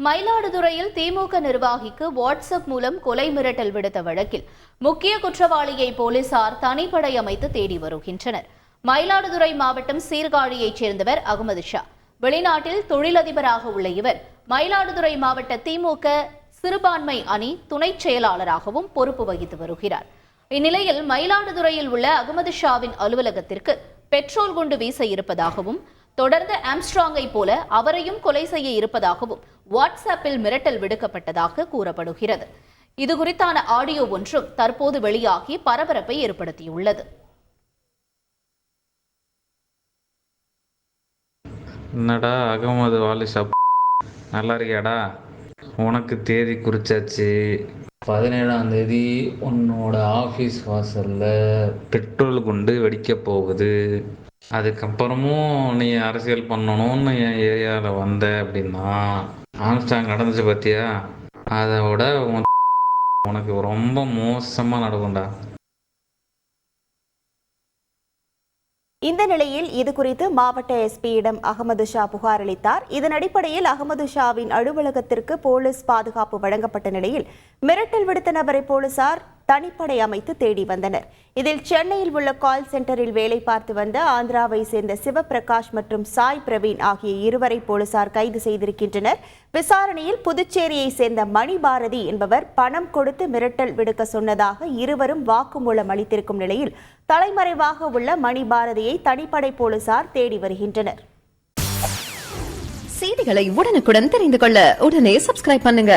மயிலாடுதுறையில் திமுக நிர்வாகிக்கு வாட்ஸ்அப் மூலம் கொலை மிரட்டல் விடுத்த வழக்கில் முக்கிய குற்றவாளியை போலீசார் தனிப்படை அமைத்து தேடி வருகின்றனர். மயிலாடுதுறை மாவட்டம் சீர்காழியைச் சேர்ந்தவர் அகமது ஷா. வெளிநாட்டில் தொழிலதிபராக உள்ள இவர் மயிலாடுதுறை மாவட்ட திமுக சிறுபான்மை அணி துணை செயலாளராகவும் பொறுப்பு வகித்து வருகிறார். இந்நிலையில் மயிலாடுதுறையில் உள்ள அகமது ஷாவின் அலுவலகத்திற்கு பெட்ரோல் குண்டு வீச இருப்பதாகவும் தொடர்ந்து ஆம்ஸ்ட்ராங்கை போல அவரையும் கொலை செய்ய இருப்பதாகவும் வாட்ஸ்அப்பில் மிரட்டல் விடுக்கப்பட்டதாக கூறப்படுகிறது. இதுகுறித்தான ஆடியோ ஒன்றும் தற்போது வெளியாகி பரபரப்பை ஏற்படுத்தியுள்ளது. என்னடா அகமது வாலிஷா, நல்லா இருக்கியாடா? உனக்கு தேதி குறிச்சாச்சு. 17ஆம் தேதி உன்னோட ஆஃபீஸ் வாசலில் பெட்ரோல் குண்டு வெடிக்க போகுது. அதுக்கப்புறமும் நீ அரசியல் பண்ணணும்னு என் ஏரியாவில் வந்த அப்படின்னா ஆம்ஸ்டாங் நடந்துச்சு பார்த்தியா, அதை விட உனக்கு ரொம்ப மோசமாக நடக்கும்டா. இந்த நிலையில் இதுகுறித்து மாவட்ட எஸ்பியிடம் அகமது ஷா புகார் அளித்தார். இதன் அடிப்படையில் அகமது ஷாவின் அலுவலகத்திற்கு போலீஸ் பாதுகாப்பு வழங்கப்பட்ட நிலையில் மிரட்டல் விடுத்த நபரை போலீசார் தனிப்படை அமைத்து தேடி வந்தனர். இதில் சென்னையில் உள்ள கால் சென்டரில் வேலை பார்த்து வந்த ஆந்திராவை சேர்ந்த சிவபிரகாஷ் மற்றும் சாய் பிரவீன் ஆகிய இருவரை போலீசார் கைது செய்திருக்கின்றனர். விசாரணையில் புதுச்சேரியை சேர்ந்த மணி பாரதி என்பவர் பணம் கொடுத்து மிரட்டல் விடுக்க சொன்னதாக இருவரும் வாக்குமூலம் அளித்திருக்கும் நிலையில் தலைமறைவாக உள்ள மணி பாரதியை தனிப்படை போலீசார் தேடி வருகின்றனர். செய்திகளை உடனுக்குடன் தெரிந்து கொள்ள உடனே சப்ஸ்கிரைப் பண்ணுங்க.